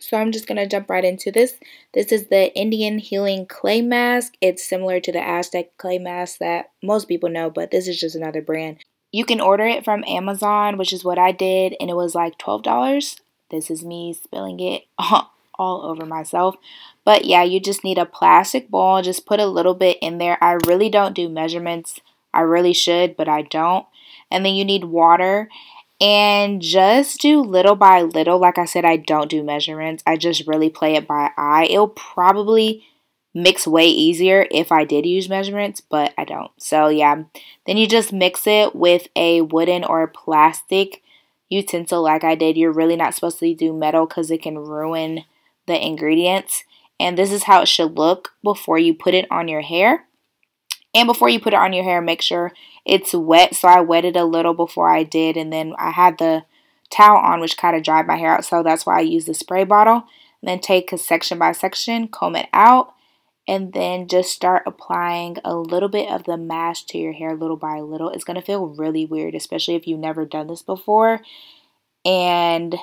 So I'm just going to jump right into this. This is the Indian Healing Clay Mask. It's similar to the Aztec Clay Mask that most people know, but this is just another brand. You can order it from Amazon, which is what I did, and it was like $12. This is me spilling it all over myself. But yeah, you just need a plastic bowl. Just put a little bit in there. I really don't do measurements. I really should, but I don't. And then you need water. And just do little by little. Like I said, I don't do measurements. I just really play it by eye. It'll probably mix way easier if I did use measurements, but I don't. So yeah, then you just mix it with a wooden or plastic utensil like I did. You're really not supposed to do metal because it can ruin the ingredients. And this is how it should look before you put it on your hair. And before you put it on your hair, make sure it's wet. So I wetted a little before I did. And then I had the towel on, which kind of dried my hair out. So that's why I use the spray bottle. And then take a section by section, comb it out. And then just start applying a little bit of the mask to your hair little by little. It's going to feel really weird, especially if you've never done this before. And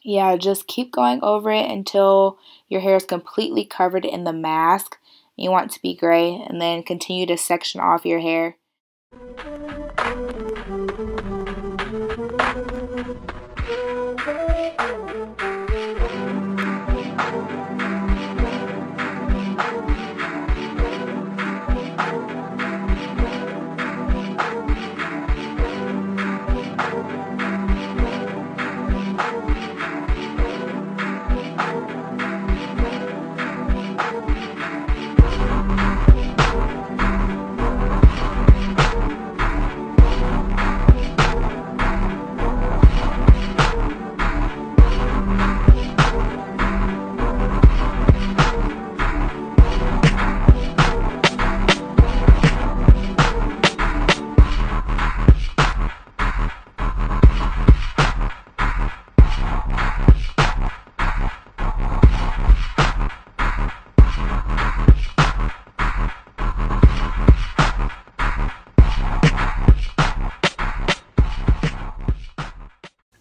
yeah, just keep going over it until your hair is completely covered in the mask. You want it to be gray, and then continue to section off your hair.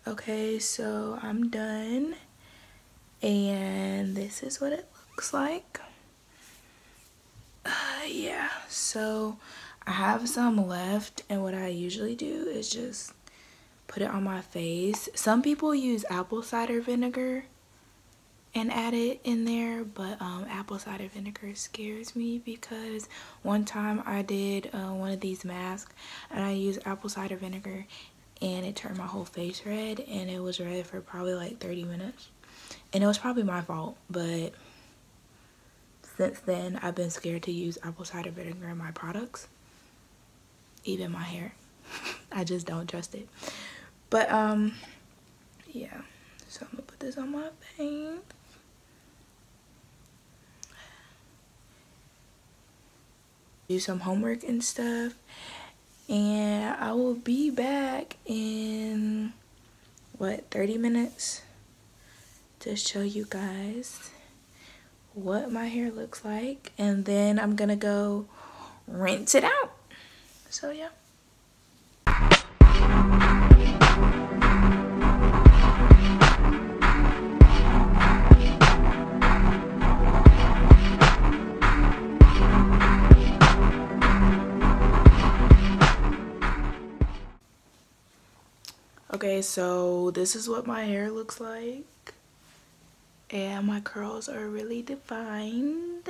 Okay, so I'm done, and this is what it looks like. Yeah, so I have some left, and what I usually do is just put it on my face. Some people use apple cider vinegar and add it in there, but apple cider vinegar scares me because one time I did one of these masks and I used apple cider vinegar and it turned my whole face red, and it was red for probably like 30 minutes, and it was probably my fault, but since then I've been scared to use apple cider vinegar in my products, even my hair. I just don't trust it. But yeah, so I'm gonna put this on my face. Do some homework and stuff, and I will be back in what, 30 minutes to show you guys what my hair looks like, and then I'm gonna go rinse it out. So yeah. Okay, so this is what my hair looks like, and my curls are really defined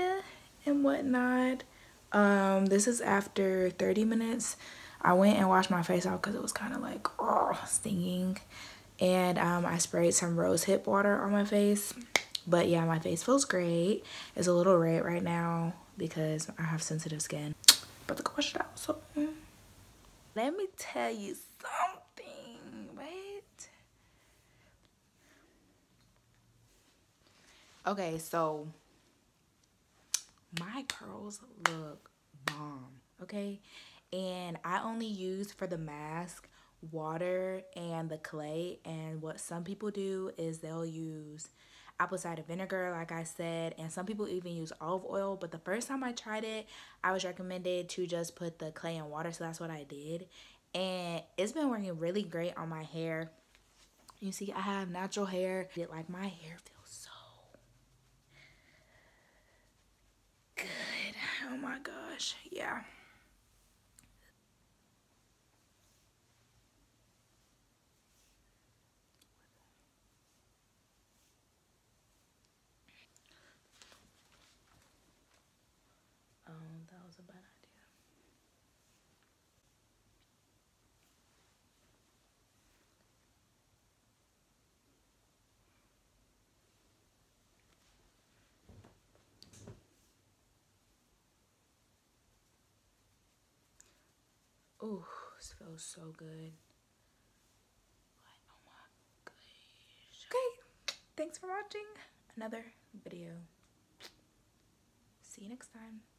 and whatnot. This is after 30 minutes. I went and washed my face out because it was kind of like stinging, and I sprayed some rose hip water on my face. But yeah, my face feels great. It's a little red right now because I have sensitive skin, but to go wash it out. So let me tell you something. Wait. Okay, so my curls look bomb, okay? And I only use for the mask water and the clay, and what some people do is they'll use apple cider vinegar, like I said, and some people even use olive oil. But the first time I tried it, I was recommended to just put the clay and water, so that's what I did, and it's been working really great on my hair. You see, I have natural hair. Like, my hair feels so good. Oh my gosh. Yeah. That was a bad idea. Ooh, this feels so good. Oh my gosh. Okay, thanks for watching another video. See you next time.